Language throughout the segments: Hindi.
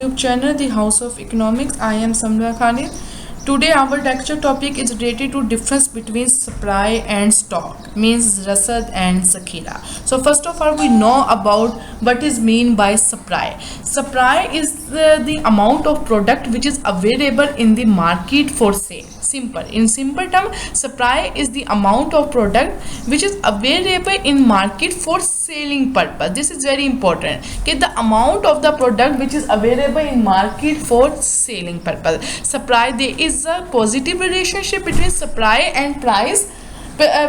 YouTube channel, The House of Economics. I am Samra Khalid. Today our lecture topic is related to difference between supply and stock, means rasad and zakhira. So first of all, we know about what is mean by supply. Supply is the amount of product which is available in the market for sale. In simple term, supply is the amount of product which is available in market for selling purpose. This is very important, okay? The amount of the product which is available in market for selling purpose. Supply, there is a positive relationship between supply and price.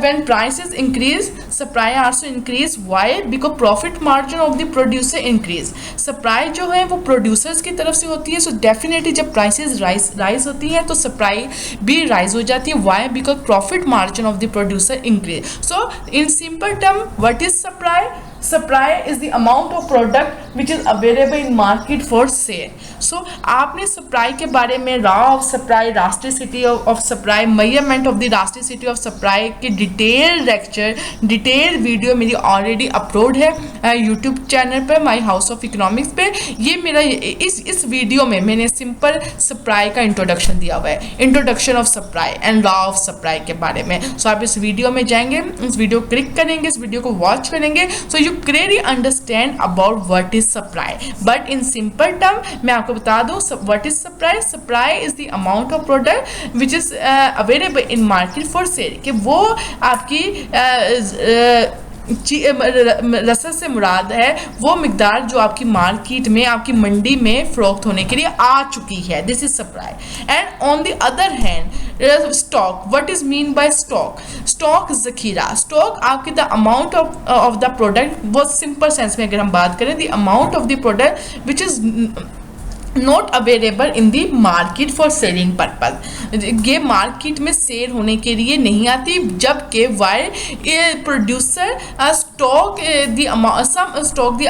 When prices increase, supply also increase. Why? Because profit margin of the producer increase. Supply जो है वो producers की तरफ से होती है, so definitely जब prices rise होती है तो supply भी rise हो जाती है. Why? Because profit margin of the producer increase. So in simple term, what is supply? Supply is the amount of product which is available in market for sale. So आपने supply के बारे में law of supply, elasticity of supply, measurement of the elasticity of supply की डिटेल लेक्चर, डिटेल वीडियो मेरी ऑलरेडी अपलोड है यूट्यूब चैनल पर, माई हाउस ऑफ इकोनॉमिक्स पे. ये मेरा इस वीडियो में मैंने सिंपल सप्लाई का इंट्रोडक्शन दिया हुआ है, introduction of supply and law of supply के बारे में. सो आप इस वीडियो में जाएंगे, इस वीडियो को क्लिक करेंगे, इस वीडियो को वॉच करेंगे, so you clearly understand about what is supply. But in simple term मैं आपको बता दूं what is supply. Supply is the amount of product which is available in market for cell, कि वो आपकी रसद से मुराद है वो मिकदार जो आपकी मार्केट में, आपकी मंडी में फरोख्त होने के लिए आ चुकी है. This is supply. And on the other hand stock. What is mean by stock? Stock जखीरा. स्टॉक आपकी the amount of the product, बहुत सिंपल सेंस में अगर हम बात करें, the amount of the product which is not available in the market for selling purpose. ये मार्केट में सेल होने के लिए नहीं आती, जबकि while producer stock the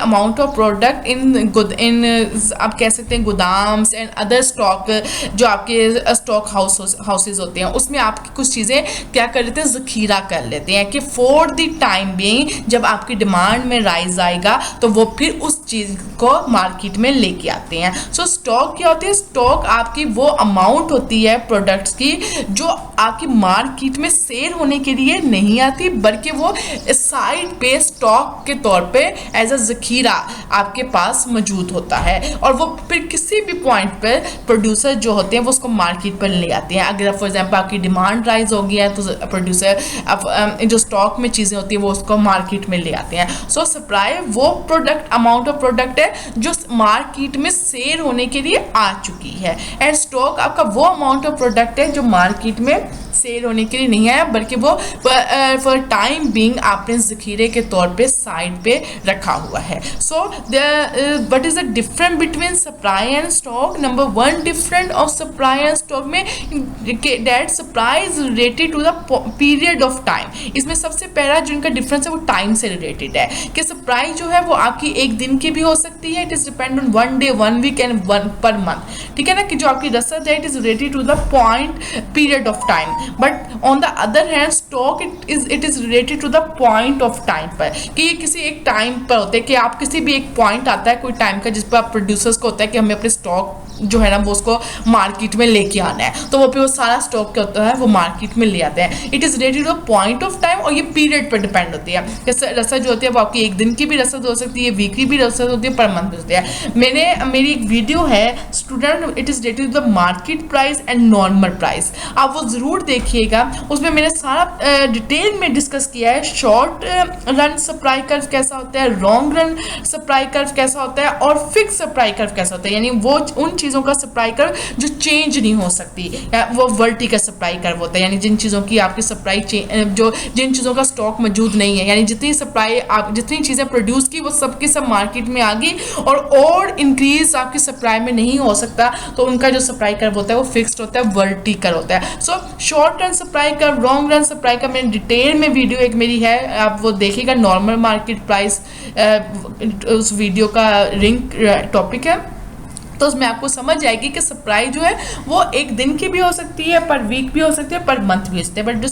amount of product in आप कह सकते हैं गोदाम्स एंड अदर स्टॉक, जो आपके स्टॉक हाउसेज होते हैं, उसमें आपकी कुछ चीज़ें क्या कर लेते हैं, ज़खीरा कर लेते हैं कि फॉर द टाइम बीइंग जब आपकी डिमांड में राइज आएगा तो वो फिर उस चीज़ को मार्केट में लेके आते हैं. सो स्टॉक क्या होती है? स्टॉक आपकी वो अमाउंट होती है प्रोडक्ट्स की जो आपकी मार्केट में सेल होने के लिए नहीं आती, बल्कि वो साइड पे स्टॉक के तौर पे एज अ जखीरा आपके पास मौजूद होता है, और वो फिर किसी भी पॉइंट पे प्रोड्यूसर जो होते हैं वो उसको मार्केट पर ले आते हैं. अगर फॉर एग्जांपल आपकी डिमांड राइज हो गया है तो प्रोड्यूसर जो स्टॉक में चीज़ें होती है वो उसको मार्केट में ले आते हैं. सो सप्लाई वो प्रोडक्ट, अमाउंट ऑफ प्रोडक्ट है जो मार्केट में सेल होने के लिए आ चुकी है. एंड स्टॉक आपका वो अमाउंट ऑफ प्रोडक्ट है जो मार्केट में सेल होने के लिए नहीं आया, बल्कि वो फॉर टाइम बीइंग आपने ज़खीरे के तौर पे साइड पे रखा हुआ है. So what is the difference between supply and stock? Number one different of supply and stock में that supply is related to the period of time. इसमें सबसे पहला जो इनका डिफरेंस है वो टाइम से रिलेटेड है, कि सप्लाई जो है वो आपकी एक दिन की भी हो सकती है, it is depend on one day, one week and one per month. ठीक है ना, कि जो आपकी रसद है it is related to the point period of time. But on the other hand stock it is related to the point of time पर, कि ये किसी एक टाइम पर होते हैं, कि आप किसी भी एक पॉइंट आता है कोई टाइम का जिस पर आप प्रोड्यूसर्स को होता है कि हमें अपने स्टॉक जो है ना वो उसको मार्केट में लेके आना है, तो वो फिर वो सारा स्टॉक क्या होता है वो मार्केट में ले आते हैं. It is related two point of time, और ये पीरियड पर डिपेंड होती है. रसद जो होती है वो आपकी एक दिन की भी रसद हो सकती है, वीकली भी रसद होती है, पर मंथ होती है. मेरी एक वीडियो है student, it is related to the market price and normal price, आप वो ज़रूर देखिएगा. उसमें मैंने सारा डिटेल में डिस्कस किया है. शॉर्ट रन सप्लाई कर्व कैसा होता है, लॉन्ग रन सप्लाई कर्व कैसा होता है, और फिक्स सप्लाई कर्व कैसा होता है, यानी वो उन चीज़ों का सप्लाई कर्व जो चेंज नहीं हो सकती, वो वर्टिकल सप्लाई कर्व होता है, यानी जिन चीज़ों की आपकी सप्लाई जिन चीज़ों का स्टॉक मौजूद नहीं है, यानी जितनी सप्लाई आप जितनी चीज़ें प्रोड्यूस की वो सब की सब मार्केट में आ गई, और इंक्रीज आपकी सप्लाई में नहीं हो सकता, तो उनका जो सप्लाई कर्व होता है वो फिक्स्ड होता है, वर्टिकल होता है. So short run supply curve, long run supply curve में डिटेल में वीडियो एक मेरी है, आप वो देखिएगा. नॉर्मल मार्केट प्राइस उस वीडियो का लिंक टॉपिक है, तो उसमें आपको समझ आएगी कि सप्लाई जो है वो एक दिन की भी हो सकती है, पर वीक भी हो सकती है, पर मंथ भी हो सकती है. बट जो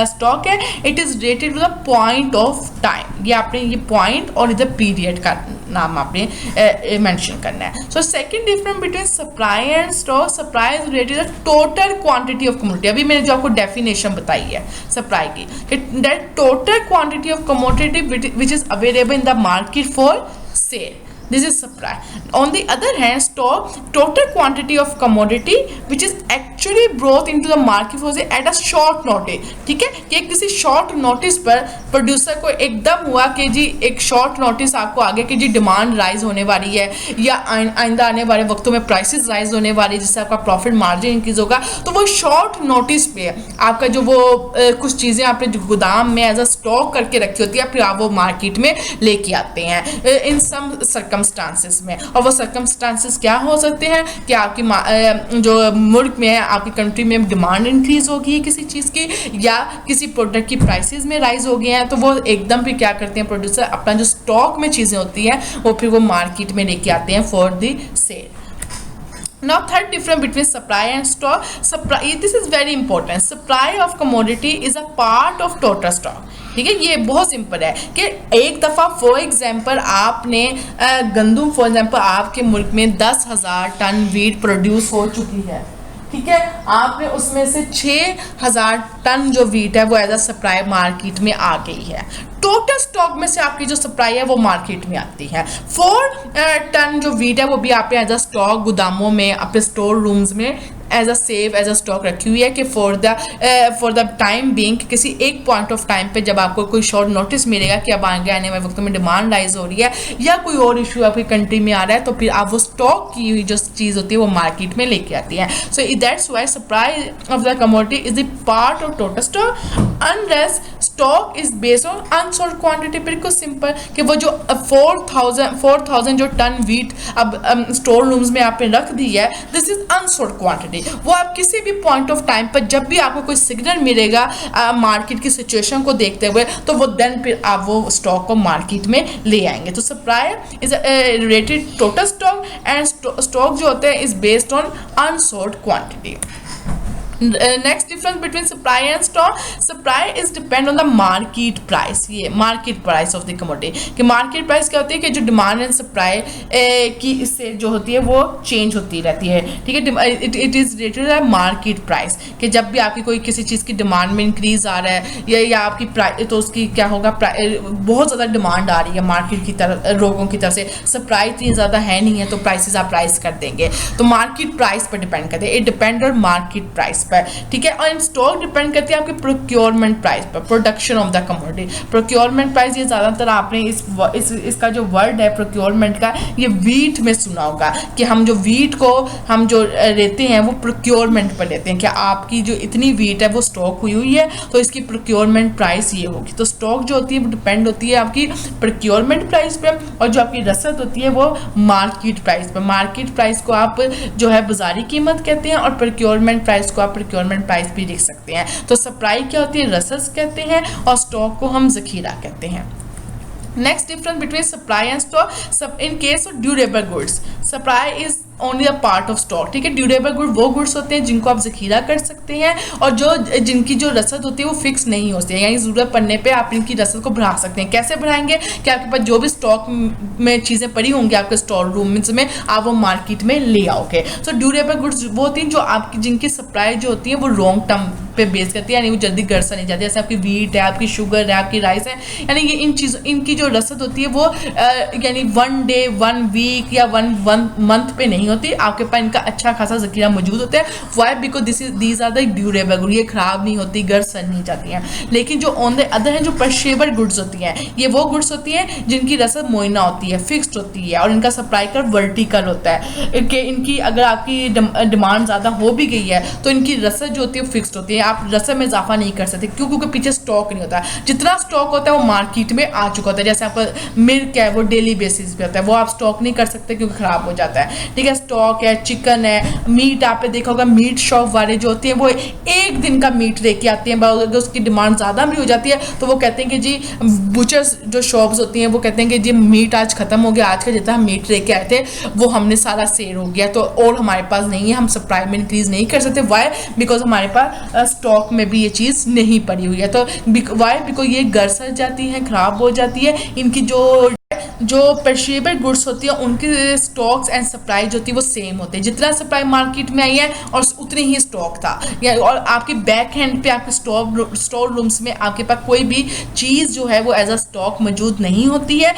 स्टॉक है it is related to the point of time. ये आपने ये पॉइंट और इधर पीरियड का नाम आपने मेंशन करना है। So second difference between supply and stock, supply is related to total quantity of commodity. अभी मैंने जो आपको डेफिनेशन बताई है सप्लाई की, that total quantity of commodity which is available in the market for sale, this is supply. On the other hand, stock, total quantity of commodity which is actually brought into the market for at a short notice। ठीक है, कि किसी शॉर्ट नोटिस पर प्रोड्यूसर को एकदम हुआ कि जी एक शॉर्ट नोटिस आपको आगे कि जी डिमांड राइज होने वाली है या आइंदा आने वाले वक्तों में प्राइसेस राइज होने वाली है जिससे आपका प्रॉफिट मार्जिन इंक्रीज होगा, तो वो शॉर्ट नोटिस पे आपका जो वो कुछ चीज़ें आपने जो गोदाम में एज अ स्टॉक करके रखी होती है फिर आप वो मार्केट में लेके आते हैं इन सम सर्कमस्टांसेस में। और वो सर्कमस्टांसेस क्या हो सकते हैं कि आपकी जो मुल्क में है, आपकी कंट्री में डिमांड इंक्रीज होगी किसी चीज़ की या किसी प्रोडक्ट की प्राइसेस में राइज हो गए हैं, तो वो एकदम भी क्या करते हैं प्रोड्यूसर अपना जो स्टॉक में चीज़ें होती हैं वो फिर वो मार्केट में लेके आते हैं for the sale. Now third difference between supply and stock, supply, this is very important, supply of commodity is a part of total stock। ठीक है, ये बहुत सिंपल है कि एक दफ़ा फॉर एग्जांपल आपने गंदम फॉर एग्जांपल आपके मुल्क में 10,000 टन वीट प्रोड्यूस हो चुकी है, ठीक है, आपने उसमें से 6,000 टन जो वीट है वो एज अ सप्लाई मार्केट में आ गई है। टोटल स्टॉक में से आपकी जो सप्लाई है वो मार्केट में आती है। 4 टन जो वीट है वो भी आपने एज अ स्टॉक गोदामों में अपने स्टोर रूम्स में as a save as a stock रखी हुई है कि फॉर द टाइम बीइंग किसी एक पॉइंट ऑफ टाइम पे जब आपको कोई शॉर्ट नोटिस मिलेगा कि अब आगे आने वाले वक्त में डिमांड राइज हो रही है या कोई और इशू आपकी कंट्री में आ रहा है तो फिर आप वो स्टॉक की हुई जो चीज़ होती है वो मार्केट में लेके आती है। So that's why supply of the commodity is the part of total stock unless stock is based on unsold quantity. बिल्कुल सिंपल कि वो जो 4,000 जो टन वीट अब स्टोर रूम्स में आपने रख दी है, दिस इज अनसोल्ड क्वांटिटी। वो आप किसी भी पॉइंट ऑफ टाइम पर जब भी आपको कोई सिग्नल मिलेगा मार्केट की सिचुएशन को देखते हुए तो वो देन फिर आप वो स्टॉक को मार्केट में ले आएंगे। तो supply is related total stock and stock जो होते हैं is based on unsold quantity. Next difference between supply and stock, supply is depend on the market price. ये market price of the commodity कि मार्केट प्राइस क्या होती है कि जो डिमांड एंड सप्लाई की इससे जो होती है वो चेंज होती रहती है। ठीक है, it is related to market price कि जब भी आपकी कोई किसी चीज़ की डिमांड में इंक्रीज आ रहा है या आपकी प्राइस तो उसकी क्या होगा, बहुत ज़्यादा डिमांड आ रही है मार्केट की तरफ, लोगों की तरफ से, सप्लाई इतनी ज़्यादा है नहीं है तो प्राइसेस आप राइज कर देंगे। तो मार्केट प्राइस पर डिपेंड करते हैं, it depend on market price. ठीक है, और स्टॉक डिपेंड करती है आपके प्रोक्योरमेंट प्राइस पर, production of the commodity. Procurement price ये ज़्यादातर आपने इसका जो वर्ड है प्रोक्योरमेंट का ये वीट में सुना होगा कि हम जो वीट को हम जो लेते हैं वो प्रोक्योरमेंट पर लेते हैं कि आपकी जो इतनी वीट है वो स्टॉक हुई है तो इसकी प्रोक्योरमेंट प्राइस ये होगी। तो स्टॉक जो होती है वो डिपेंड होती है आपकी प्रोक्योरमेंट प्राइस पे और जो आपकी रसद होती है वो मार्केट प्राइस पर। मार्केट प्राइस को आप जो है बाजारी कीमत कहते हैं और प्रोक्योरमेंट प्राइस को आप प्रोक्योरमेंट प्राइस भी लिख सकते हैं। तो सप्लाई क्या होती है, रसद कहते हैं, और स्टॉक को हम जखीरा कहते हैं। Next difference between supply and stock, in case of durable goods supply is only a part of stock. ठीक है, ड्यूरेबल गुड वो गुड्स होते हैं जिनको आप जखीरा कर सकते हैं और जिनकी जो रसद होती है वो फिक्स नहीं होती है, यानी ज़रूरत पड़ने पे आप इनकी रसद को बढ़ा सकते हैं। कैसे बढ़ाएंगे कि आपके पास जो भी स्टॉक में चीज़ें पड़ी होंगी आपके स्टोर रूम्स में आप वो मार्केट में ले आओगे। सो ड्यूरेबल गुड्स वो होती हैं जो आपकी जिनकी सप्लाई जो होती है वो लॉन्ग टर्म पे बेस करती है, यानी वो जल्दी घर से नहीं जाती। जैसे आपकी वीट है, आपकी शुगर है, आपकी राइस है, यानी ये इन चीज़ों इनकी जो रसद होती है वो यानी 1 डे 1 वीक या 1 मंथ पे नहीं होती, आपके पास इनका अच्छा खासा जखीरा मौजूद होता है। Why because these are the durable good, ये खराब नहीं होती, घर सड़ नहीं जाती हैं। लेकिन जो ऑन द अदर है जो परशेबल गुड्स होती हैं ये वो गुड्स होती हैं जिनकी रसद मुइना होती है, फिक्स्ड होती है और इनका सप्लाई कर वर्टिकल होता है कि इनकी अगर आपकी डिमांड ज़्यादा हो भी गई है तो इनकी रसद जो होती है फिक्स्ड होती है, आप रसद में इजाफा नहीं कर सकते क्योंकि पीछे स्टॉक नहीं होता। जितना स्टॉक होता है वो मार्केट में आ चुका होता है। जैसे आपका मिल्क है वो डेली बेसिस पे होता है, वो आप स्टॉक नहीं कर सकते क्योंकि ख़राब हो जाता है। ठीक है, स्टॉक है, चिकन है, मीट आपने देखा होगा मीट शॉप वाले जो होते हैं वो एक दिन का मीट लेके आते हैं, अगर उसकी डिमांड ज़्यादा भी हो जाती है तो वो कहते हैं कि जी बुचर्स जो शॉप्स होती हैं वो कहते हैं कि जी मीट आज ख़त्म हो गया, आज का जितना हम मीट लेके आए थे वो हमने सारा सेल हो गया तो और हमारे पास नहीं है, हम सप्लाई में इंक्रीज़ नहीं कर सकते। वाई बिकॉज हमारे पास स्टॉक में भी ये चीज़ नहीं पड़ी हुई है। तो वाई बिकॉज ये घर सड़ जाती है, ख़राब हो जाती है, इनकी जो जो पेरिशेबल गुड्स होती है उनकी स्टॉक्स एंड सप्लाई जो होती है वो सेम होते हैं, जितना सप्लाई मार्केट में आई है और उतनी ही स्टॉक था, या और आपके बैक हैंड पे आपके स्टोर रूम्स में आपके पास कोई भी चीज़ जो है वो एज अ स्टॉक मौजूद नहीं होती है,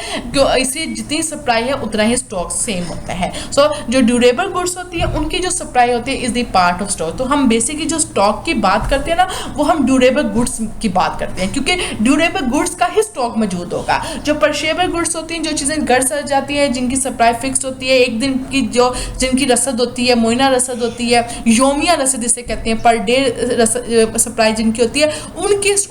इसलिए जितनी सप्लाई है उतना ही स्टॉक सेम होता है। सो जो ड्यूरेबल गुड्स होती है उनकी जो सप्लाई होती है is the part of stock. तो हम बेसिकली जो स्टॉक की बात करते हैं ना वो हम ड्यूरेबल गुड्स की बात करते हैं, क्योंकि ड्यूरेबल गुड्स का ही स्टॉक मौजूद होगा। जो पेरिशेबल गुड्स होती हैं, जो चीज़ें घर सड़ जाती है, जिनकी सप्लाई फिक्स होती है, एक दिन की जो जिनकी रसद होती है, महीना रसद होती है, योमिया रसद जिसे कहते हैं, पर डे सप्लाई जिनकी होती है,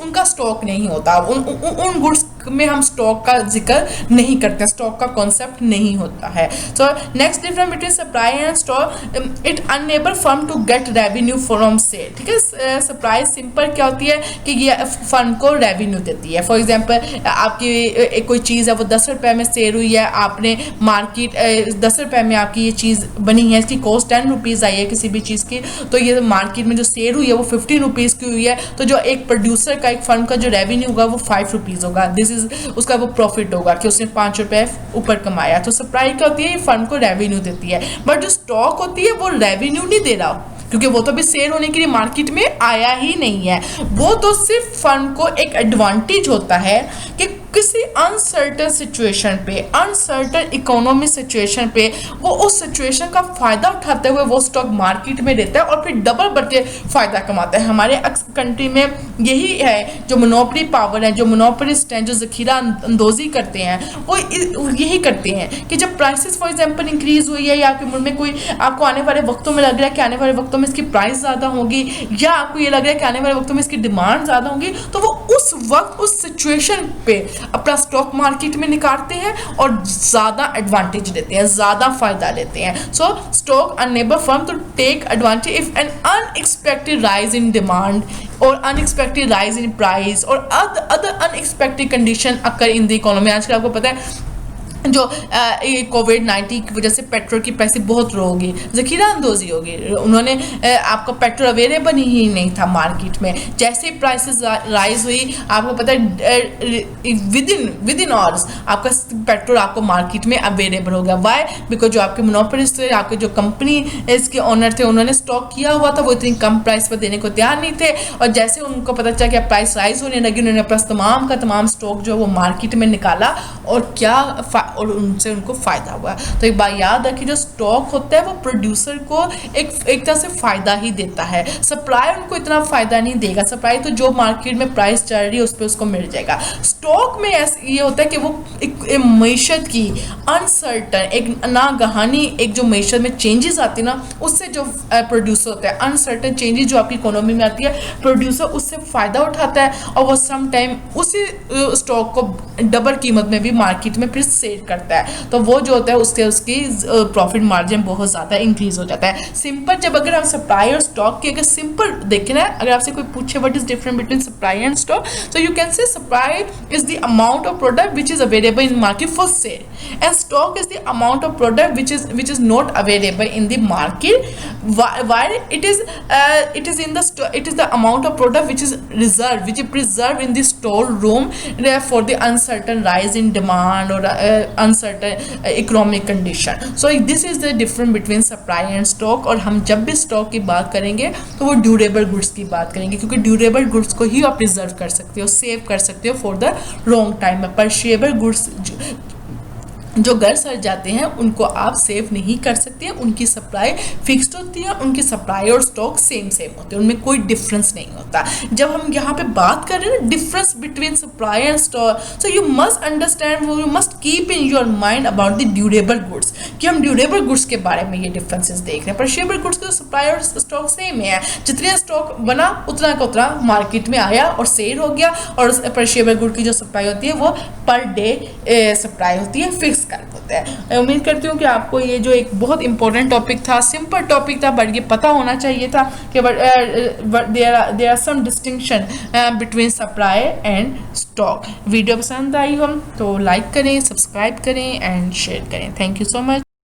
उनका स्टॉक नहीं होता। उन गुड्स में हम स्टॉक का जिक्र नहीं करते, स्टॉक का कॉन्सेप्ट नहीं होता है। So next difference between supply and stock, it enable firm to get revenue from sale. ठीक है, सप्लाई सिंपल क्या होती है कि ये फर्म को रेवेन्यू देती है। फॉर एग्जांपल आपकी कोई चीज़ है वो 10 रुपये में सेल हुई है, आपने मार्केट 10 रुपये में आपकी ये चीज़ बनी है, इसकी कॉस्ट 10 रुपीज़ आई है किसी भी चीज़ की, तो ये मार्केट में जो सेल हुई है वो 15 रुपीज़ की हुई है, तो जो एक प्रोड्यूसर का, एक फर्म का जो रेवेन्यू होगा वो 5 रुपीज़ होगा। उसका वो प्रॉफिट होगा कि उसने 5 रुपये ऊपर कमाया। तो सप्लाई क्या होती है, ये फर्म को रेवेन्यू देती है। बट जो स्टॉक होती है वो रेवेन्यू नहीं दे रहा, क्योंकि वो तो भी सेल होने के लिए मार्केट में आया ही नहीं है। वो तो सिर्फ फर्म को एक एडवांटेज होता है कि किसी अनसर्टन सिचुएशन पे, अनसर्टन इकोनॉमिक सिचुएशन पे वो उस सिचुएशन का फ़ायदा उठाते हुए वो स्टॉक मार्केट में देता है और फिर डबल बढ़ के फ़ायदा कमाता है। हमारे कंट्री में यही है, जो मोनोपोली पावर है, जो मोनोपोलिस्ट हैं, जो ज़खीरा अंदोज़ी करते हैं, वो यही करते हैं कि जब प्राइसेस फॉर एग्जांपल इंक्रीज़ हुई है, या आपके मुल्क में कोई आपको आने वाले वक्तों में लग रहा है कि आने वाले वक्तों में इसकी प्राइस ज़्यादा होगी, या आपको ये लग रहा है कि आने वाले वक्तों में इसकी डिमांड ज़्यादा होगी, तो वो उस वक्त उस सिचुएशन पे अपना स्टॉक मार्केट में निकालते हैं और ज़्यादा एडवांटेज लेते हैं, ज़्यादा फायदा लेते हैं। So stock enable firm to take advantage if an unexpected rise in demand और अनएक्सपेक्टेड राइज इन प्राइस और other unexpected condition occur in the economy. आजकल आपको पता है जो कोविड-19 की वजह से पेट्रोल की प्राइस बहुत लो होगी, ज़खीरा अंदोज़ी होगी, उन्होंने आपको पेट्रोल अवेलेबल ही नहीं था मार्केट में। जैसे ही प्राइसेस राइज हुई, आपको पता है विद इन आवर्स आपका पेट्रोल आपको मार्केट में अवेलेबल हो गया। वाई? बिकॉज जो आपके मोनोपोलिस्ट थे, आपके जो कंपनी इसके ओनर थे, उन्होंने स्टॉक किया हुआ था, वो इतनी कम प्राइस पर देने को तैयार नहीं थे, और जैसे उनको पता चला कि प्राइस राइज होने लगी, उन्होंने अपना तमाम का तमाम स्टॉक जो वो मार्केट में निकाला और क्या और उनसे उनको फ़ायदा हुआ। तो एक बात याद रखिए, जो स्टॉक होता है वो प्रोड्यूसर को एक तरह से फ़ायदा ही देता है, सप्लाई उनको इतना फ़ायदा नहीं देगा। सप्लाई तो जो मार्केट में प्राइस चल रही है उस पर उसको मिल जाएगा। स्टॉक में ऐसा ये होता है कि वो एक मईशत की अनसर्टन, एक नागहानी एक जो मईशत में चेंजेस आती है ना, उससे जो प्रोड्यूसर होता है, अनसर्टन चेंजेस जो आपकी इकोनॉमी में आती है, प्रोड्यूसर उससे फ़ायदा उठाता है और वो सम टाइम उसी स्टॉक को डबल कीमत में भी मार्केट में फिर सेल करता है। तो वो जो होता है उसकी प्रॉफिट मार्जिन बहुत ज़्यादा इंक्रीज हो जाता है। सिंपल जब अगर हम सप्लाई और स्टॉक की अगर सिंपल देखें ना, अगर आपसे कोई पूछे what is difference between supply and stock, so you can say supply is the amount of product which is available in market for sale and stock is the amount of product which is not available in the market, while it is the amount of product which is preserved in the store room for the uncertain rise in demand or uncertain economic condition. So this is the difference between supply and stock। और हम जब भी स्टॉक की बात करेंगे तो वो ड्यूरेबल गुड्स की बात करेंगे, क्योंकि ड्यूरेबल गुड्स को ही आप प्रिजर्व कर सकते हो, सेव कर सकते हो फॉर द लॉन्ग टाइम में। परशेबल गुड्स जो घर सड़ जाते हैं उनको आप सेव नहीं कर सकते हैं, उनकी सप्लाई फिक्स्ड होती है, उनकी सप्लाई और स्टॉक सेम होते हैं, उनमें कोई डिफरेंस नहीं होता। जब हम यहाँ पे बात कर रहे हैं difference between supply and stock, so you must understand, you must keep in your mind about the durable goods, कि हम ड्यूरेबल गुड्स के बारे में ये डिफरेंसेस देख रहे हैं। परशेबल गुड्स का सप्लाई और स्टॉक सेम है, जितने स्टॉक बना उतना का उतना मार्केट में आया और सेल हो गया, और परशेबल गुड की जो सप्लाई होती है वो पर डे सप्लाई होती है, फिक्स कर होता है। उम्मीद करती हूँ कि आपको ये जो एक बहुत इंपॉर्टेंट टॉपिक था, सिंपल टॉपिक था, बट ये पता होना चाहिए था कि there are some distinction between supply and stock. Video पसंद आई हो तो लाइक करें, सब्सक्राइब करें एंड शेयर करें। Thank you so much.